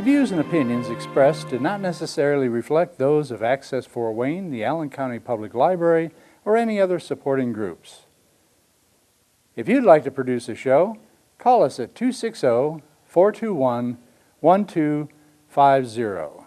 The views and opinions expressed do not necessarily reflect those of Access Fort Wayne, the Allen County Public Library, or any other supporting groups. If you'd like to produce a show, call us at 260-421-1250.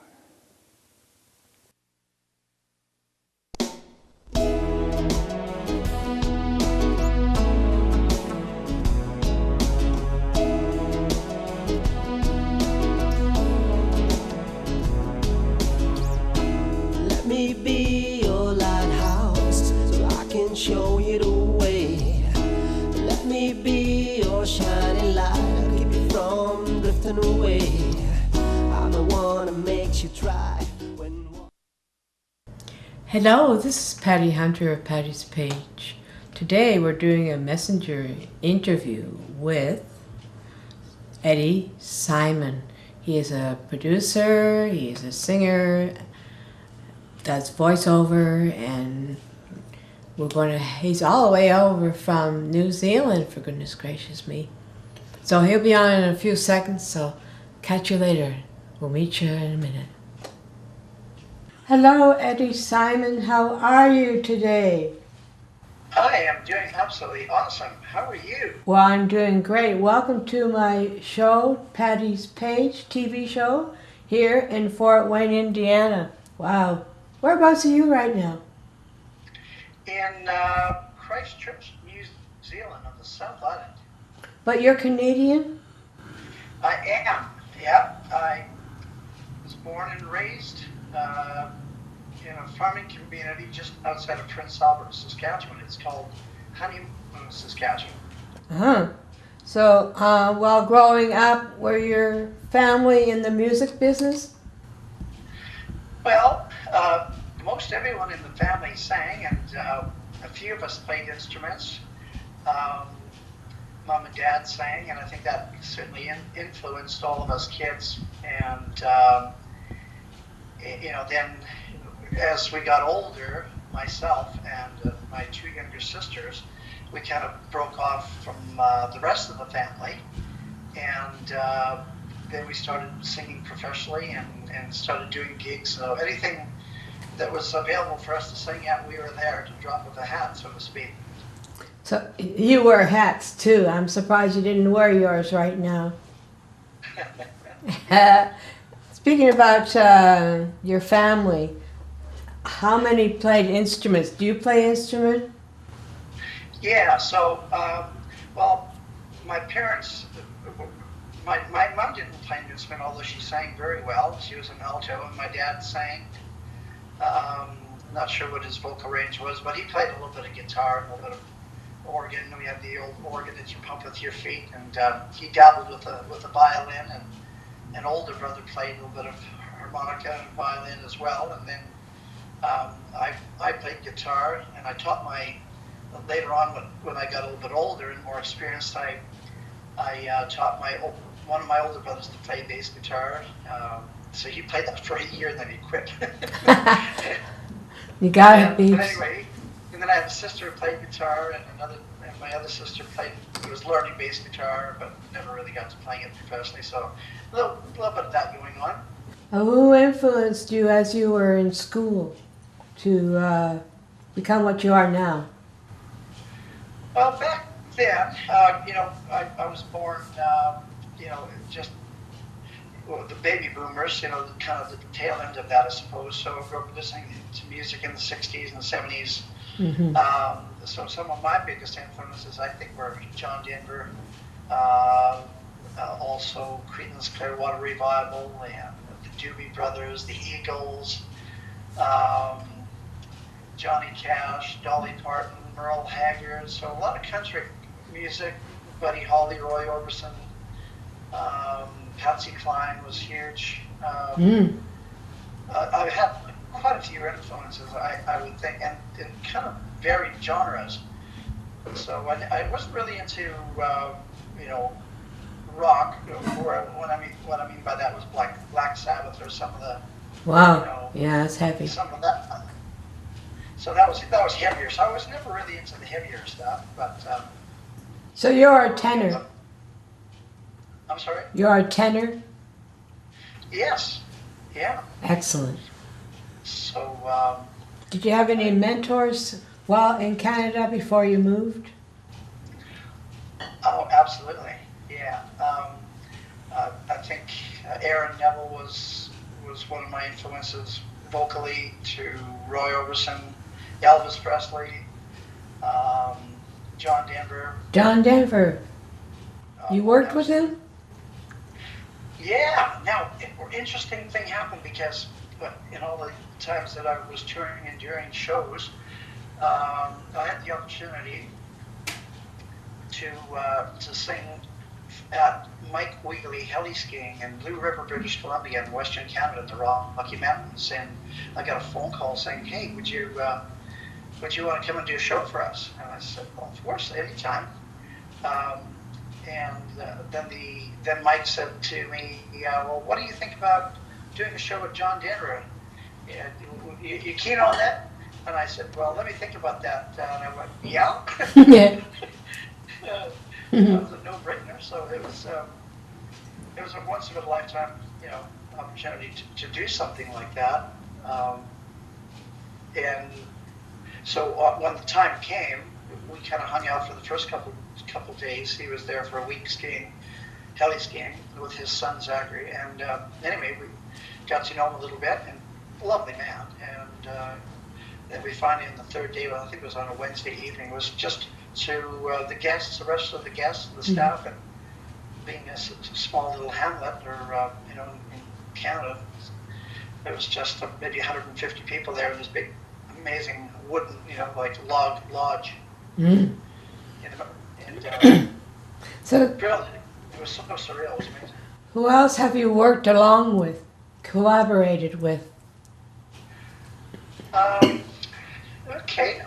Let me be your lighthouse so I can show you the way. Let me be your shining light, I'll keep you from drifting away. I'm the one that makes you try when... Hello, this is Patty Hunter of Patty's Page. Today we're doing a messenger interview with Eddie Simon. He is a producer, he is a singer, does voiceover, and he's all the way over from New Zealand, for goodness gracious me. So he'll be on in a few seconds, so catch you later. We'll meet you in a minute. Hello, Eddie Simon. How are you today? Hi, I'm doing absolutely awesome. How are you? Well, I'm doing great. Welcome to my show, Patty's Page TV show, here in Fort Wayne, Indiana. Wow. Whereabouts are you right now? In Christchurch, New Zealand, on the South Island. But you're Canadian? I am, yeah. I was born and raised in a farming community just outside of Prince Albert, Saskatchewan. It's called Honeymoon, Saskatchewan. Uh-huh. So, while growing up, were your family in the music business? Well, most everyone in the family sang, and a few of us played instruments. Mom and Dad sang, and I think that certainly influenced all of us kids. And then as we got older, myself and my two younger sisters, we kind of broke off from the rest of the family, and then we started singing professionally and started doing gigs. So anything that was available for us to sing at, we were there to drop of a hat, so to speak. So you wear hats too. I'm surprised you didn't wear yours right now. Speaking about your family, how many played instruments? Do you play instrument? Yeah, so, well, my parents, my mom didn't play an instrument, although she sang very well. She was an alto, and my dad sang. Not sure what his vocal range was, but he played a little bit of guitar, a little bit of organ. We had the old organ that you pump with your feet, and he dabbled with a violin, and an older brother played a little bit of harmonica and violin as well. And then I played guitar, and I taught later on when I got a little bit older and more experienced, I taught one of my older brothers to play bass guitar. So he played that for a year, and then he quit. You gotta be. But anyway, and then I have a sister who played guitar, and my other sister was learning bass guitar, but never really got to playing it professionally. So a little bit of that going on. Who influenced you as you were in school to become what you are now? Well, back then, I was born, just the baby boomers, kind of the tail end of that, I suppose. So I grew up listening to music in the 60s and 70s. Mm-hmm. So some of my biggest influences, I think, were John Denver, also Creedence Clearwater Revival, and the Doobie Brothers, the Eagles, Johnny Cash, Dolly Parton, Merle Haggard. So a lot of country music, Buddy Holly, Roy Orbison, Patsy Cline was huge. I've had quite a few influences, I would think, and in kind of varied genres. So I wasn't really into, rock. Or what I mean by that was Black Sabbath or some of the. Wow. Yeah, it's heavy. Some of that. So that was heavier. So I was never really into the heavier stuff, but. So you're a tenor. I'm sorry? You're a tenor? Yes. Yeah. Excellent. So, Did you have any mentors while in Canada before you moved? oh, absolutely. Yeah. I think Aaron Neville was one of my influences vocally, to Roy Orbison, Elvis Presley, um, John Denver. John Denver. You worked with him? Yeah. Now, an interesting thing happened because in all the times that I was touring and doing shows, I had the opportunity to sing at Mike Wheatley heli skiing in Blue River, British Columbia, in Western Canada, in the Rocky Mountains, and I got a phone call saying, "Hey, would you want to come and do a show for us?" And I said, "Well, of course, anytime." Then Mike said to me, "Well, what do you think about doing a show with John Denver? You keen on that?" And I said, "Well, let me think about that." And I went, "Yeah." Yeah. That was a no-brainer. So it was a once in a lifetime, opportunity to do something like that. And so when the time came, we kind of hung out for the first couple days. He was there for a week skiing, heli skiing with his son Zachary. And anyway, we got to know him a little bit, and lovely man. And then we finally, on the third day, well, I think it was on a Wednesday evening, was just to the guests, the rest of the guests, the staff, and being a small little hamlet, or in Canada, there was just maybe 150 people there in this big, amazing wooden, like log lodge. Mm. And So, brilliant. It was so surreal. It was amazing. who else have you worked along with, collaborated with? Okay.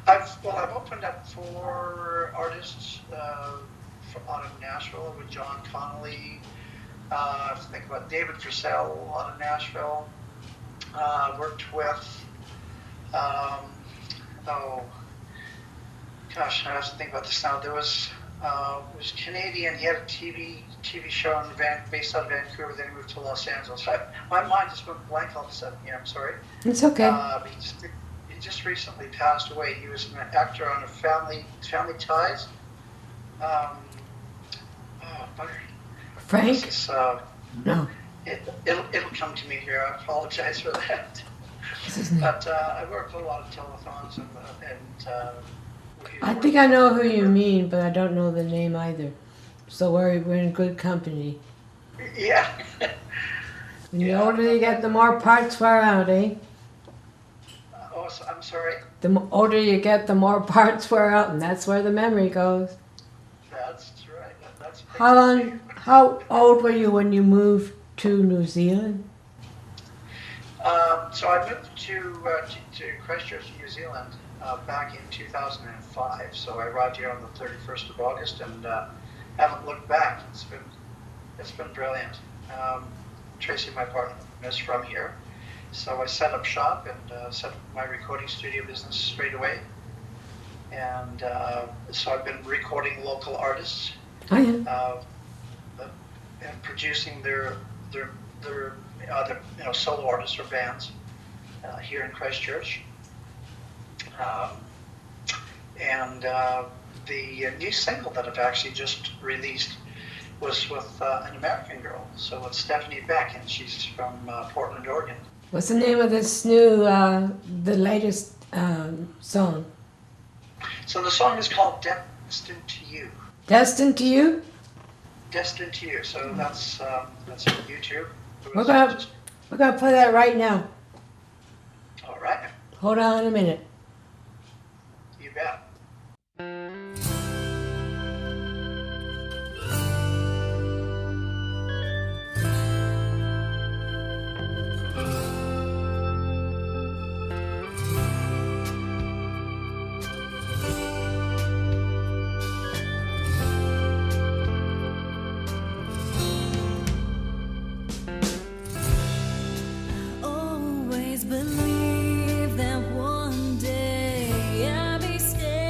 I've opened up for artists out of Nashville with John Connolly. I have to think about David Purcell out of Nashville. Worked with, oh gosh, I have to think about this now. There was Canadian. He had a TV show based out of Vancouver. Then he moved to Los Angeles. My mind just went blank all of a sudden. Yeah, I'm sorry. It's okay. He just recently passed away. He was an actor on a Family Ties. Frank? This is, No. It'll come to me here. I apologize for that. What's his name? But I worked a lot of telethons and I think I know who you mean, but I don't know the name either. So we're in good company. Yeah. The older you get, the more parts wear out, eh? Oh, I'm sorry. The older you get, the more parts wear out, and that's where the memory goes. That's right. That's How old were you when you moved to New Zealand? So I moved to Christchurch, New Zealand, back in 2005. So I arrived here on the 31st of August, and haven't looked back. It's been brilliant. Tracy, my partner, is from here, so I set up shop and set up my recording studio business straight away. And so I've been recording local artists. Oh, yeah. And producing their other solo artists or bands here in Christchurch. And the new single that I've actually just released was with an American girl. So it's Stephanie Beck, and she's from Portland, Oregon. What's the name of this new, the latest song? So the song is called Destined to You. Destined to You? Destined to You. So that's on YouTube. We're gonna play that right now. All right. Hold on a minute. You bet. Always believe that one day I'll be standing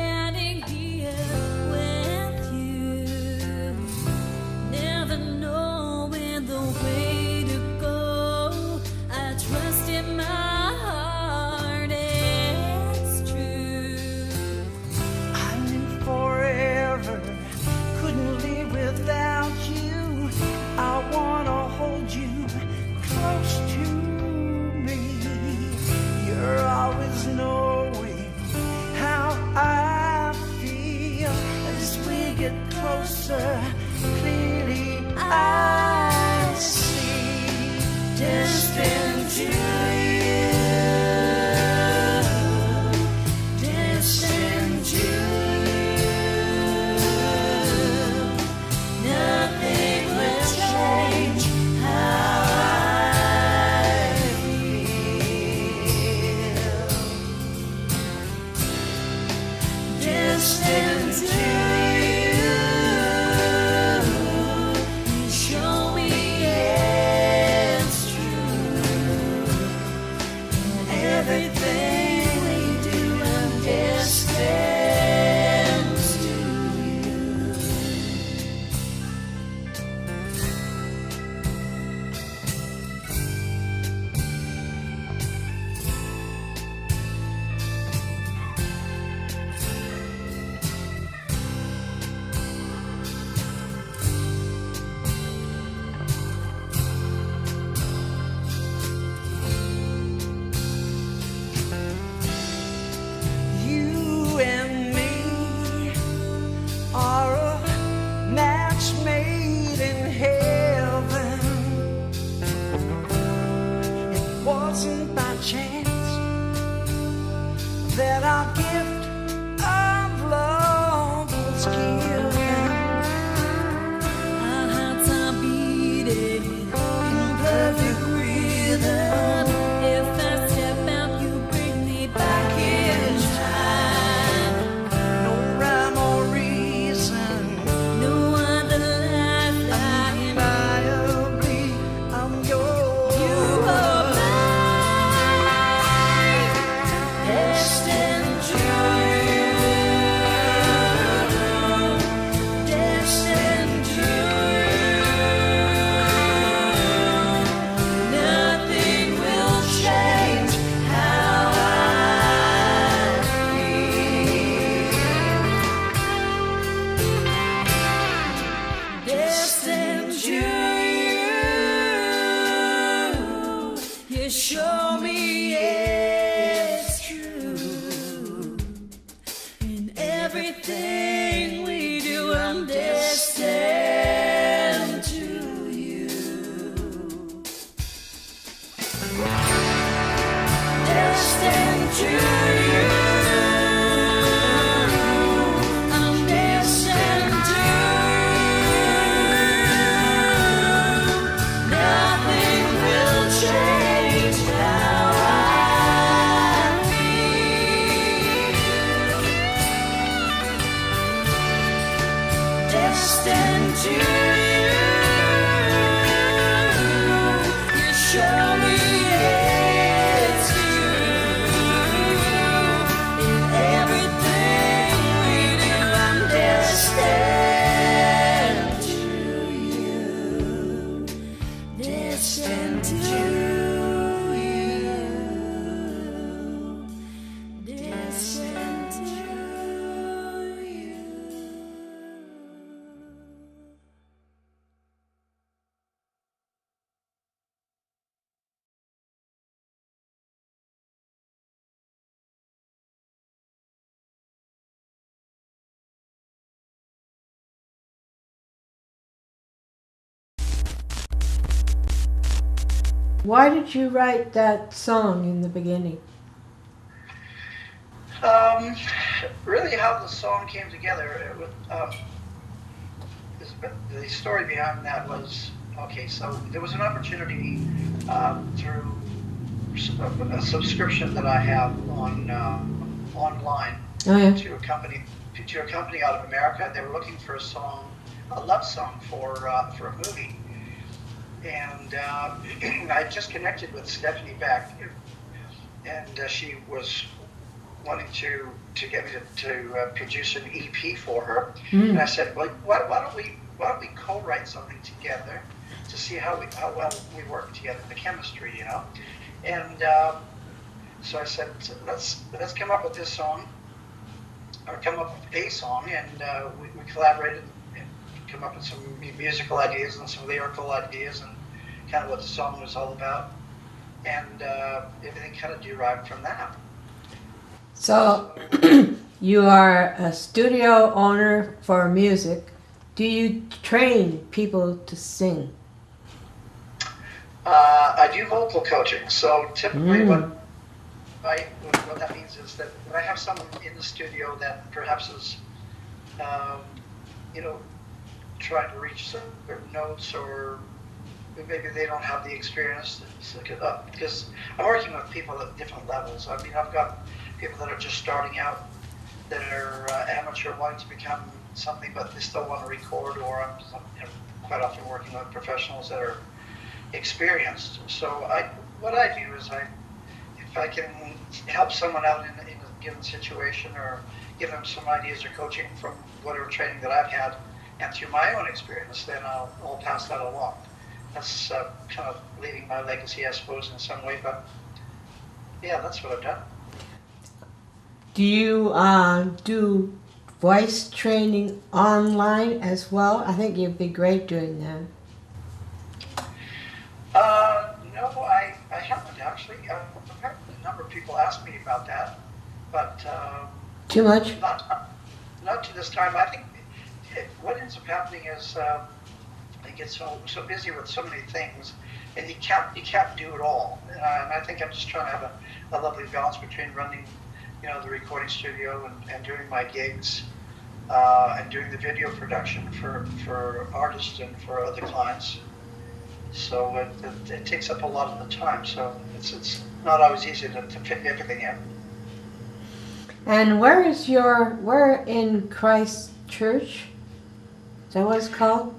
show me it's true. In everything we do, I'm destined to you. Destined to you. I'm destined to you. Nothing will change how I feel. Destined to you. You show me it's you. In everything we do, I'm destined to you. Destined to you. Destined to you. Why did you write that song in the beginning? Really, how the song came together, the story behind that was, okay, so there was an opportunity through a subscription that I have on online Oh yeah. to a company out of America. They were looking for a song, a love song for a movie, and I just connected with Stephanie Beck, and she was wanting to get me to produce an EP for her. And I said, well, why don't we co-write something together to see how well we work together, the chemistry, you know. And so I said, let's come up with this song, or come up with a song, and we collaborated and come up with some musical ideas and some lyrical ideas and kind of what the song was all about, and everything kind of derived from that. So you are a studio owner for music. Do you train people to sing? I do vocal coaching, so typically what that means is that when I have someone in the studio that perhaps is, trying to reach certain notes, or maybe they don't have the experience, because I'm working with people at different levels. I mean, I've got people that are just starting out, that are amateur, wanting to become something, but they still want to record, or I'm quite often working with professionals that are experienced. So what I do is if I can help someone out in a given situation, or give them some ideas or coaching from whatever training that I've had and through my own experience, then I'll pass that along. That's kind of leaving my legacy, I suppose, in some way, but yeah, that's what I've done. Do you do voice training online as well? I think you'd be great doing that. No, I haven't actually. I've had a number of people ask me about that, but Too much? Not to this time. I think what ends up happening is I get so busy with so many things, and you can't do it all. And I think I'm just trying to have a lovely balance between running, the recording studio and doing my gigs, and doing the video production for artists and for other clients. So it takes up a lot of the time. So it's not always easy to fit everything in. And where in Christchurch? Is that what it's called?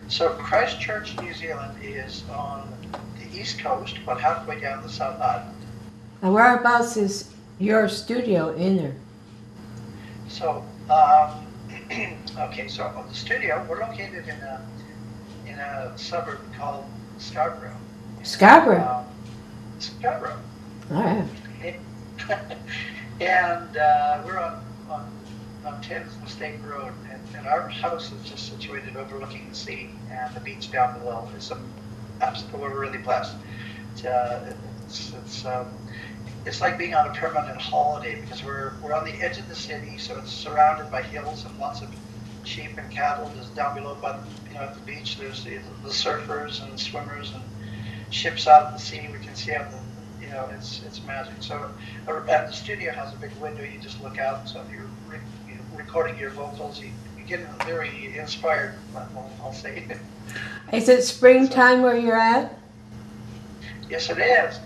So Christchurch, New Zealand is on the east coast, about halfway down the South Island. And whereabouts is your studio in there? So, okay, so the studio, we're located in a suburb called Scarborough. Scarborough? Scarborough. All right. And we're on Thames Mistake Road, and our house is just situated overlooking the sea and the beach down below. We're really blessed. It's like being on a permanent holiday because we're on the edge of the city, so it's surrounded by hills and lots of sheep and cattle. There's down below, by at the beach, there's the surfers and swimmers and ships out of the sea. We can see out the, it's magic. So, and the studio has a big window. You just look out. So if you're recording your vocals, you get very inspired. I'll say. Is it springtime where you're at? Yes, it is.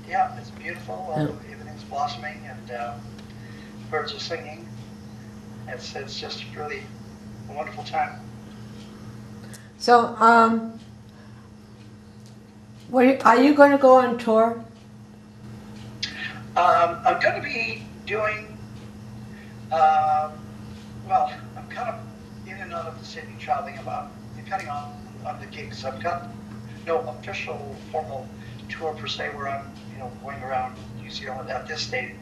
Yeah, it's beautiful. Everything's blossoming and birds are singing. It's just really a wonderful time. So, are you going to go on tour? I'm going to be doing, well, I'm kind of in and out of the city traveling about, depending on the gigs. I've got no official formal tour per se where I'm, going around New Zealand at this stage.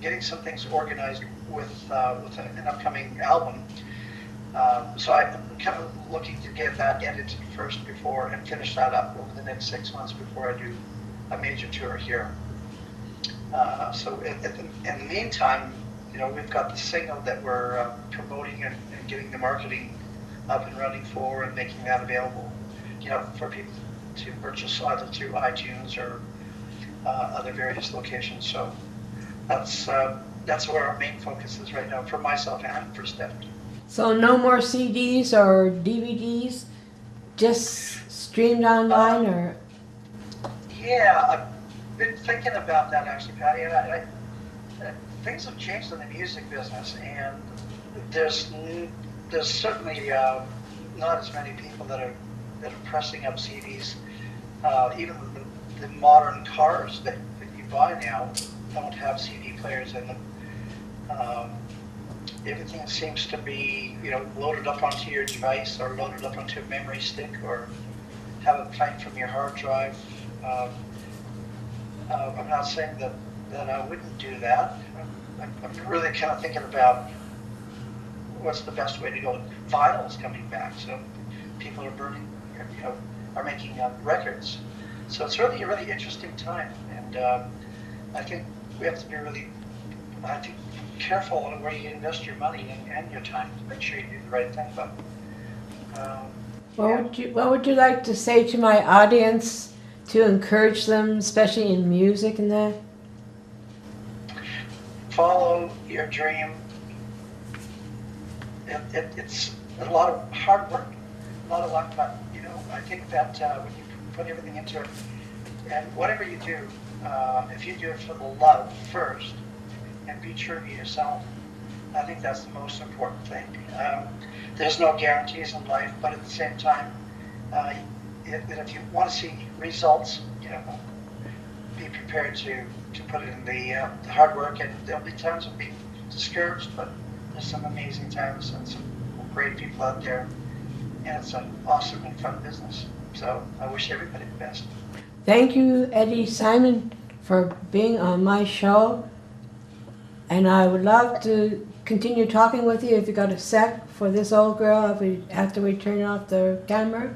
Getting some things organized with an upcoming album. So I'm kind of looking to get that edited first before and finish that up over the next 6 months before I do a major tour here. So in the meantime, we've got the single that we're promoting and getting the marketing up and running for and making that available, for people to purchase either through iTunes or other various locations. So that's where our main focus is right now for myself and for Stephanie. So no more CDs or DVDs, just streamed online or? Yeah, I've been thinking about that actually, Patty. And things have changed in the music business, and there's certainly not as many people that are pressing up CDs. Even the modern cars that you buy now don't have CD players in them. Everything seems to be, loaded up onto your device or loaded up onto a memory stick or have it playing from your hard drive. I'm not saying that I wouldn't do that. I'm really kind of thinking about what's the best way to go. Vinyl's coming back, so people are burning, are making records. So it's really a really interesting time, and I think we have to be really, careful on where you invest your money and your time to make sure you do the right thing. But what would you like to say to my audience to encourage them, especially in music and that? Follow your dream. It's a lot of hard work, a lot of luck, but I think that when you put everything into it, and whatever you do, if you do it for the love first and be true to yourself, I think that's the most important thing. There's no guarantees in life, but at the same time, if you want to see results, be prepared to put in the hard work, and there'll be times of being discouraged, but there's some amazing times and some great people out there, and it's an awesome and fun business. So I wish everybody the best. Thank you, Eddie Simon, for being on my show, and I would love to continue talking with you if you got a sec for this old girl after we turn off the camera.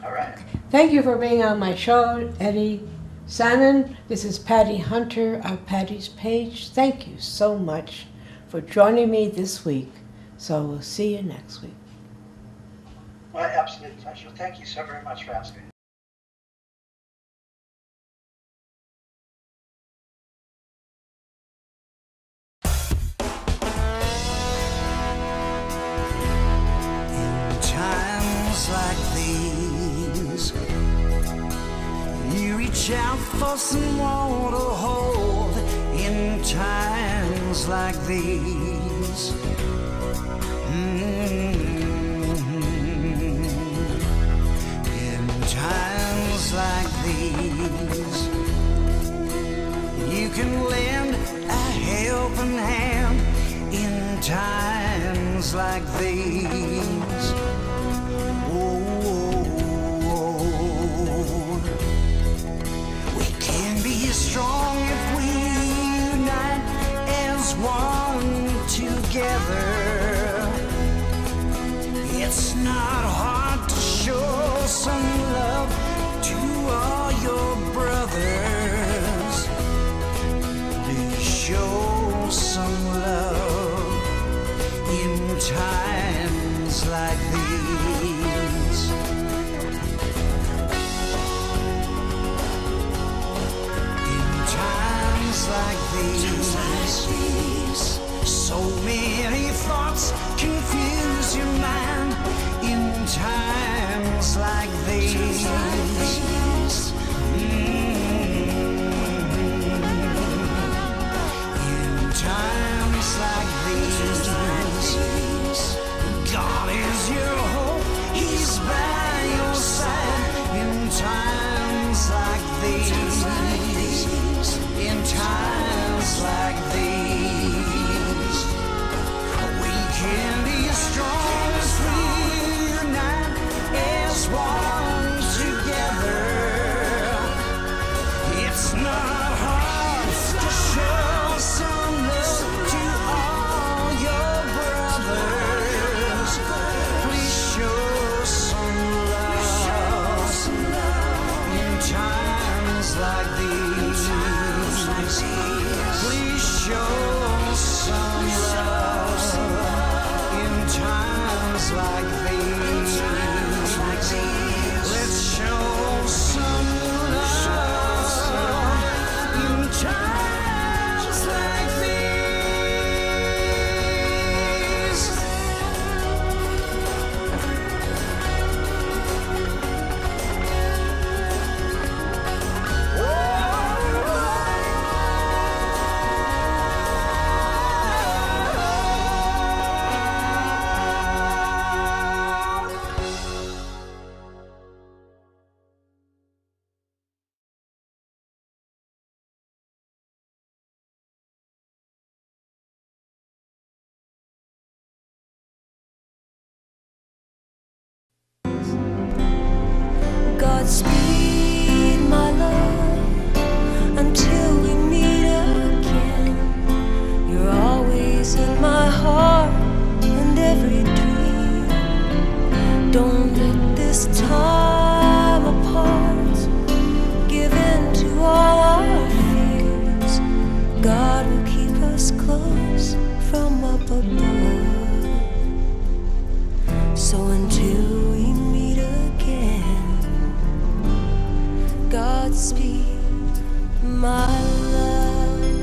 All right. Thank you for being on my show, Eddie Simon. This is Patty Hunter of Patty's Page. Thank you so much for joining me this week. So we'll see you next week. My absolute pleasure. Thank you so very much for asking. In times like these, you reach out for someone to hold. In times like these, in times like these, you can lend a helping hand. In times like these, we can be strong if we unite as one together. It's not hard to show some love. Godspeed, my love, until we meet again. You're always in my heart and every dream. Don't let this time apart give in to all our fears. God will keep us close from up above. So until we meet again, Godspeed, my love.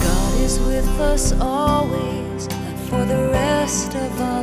God is with us always, and for the rest of us.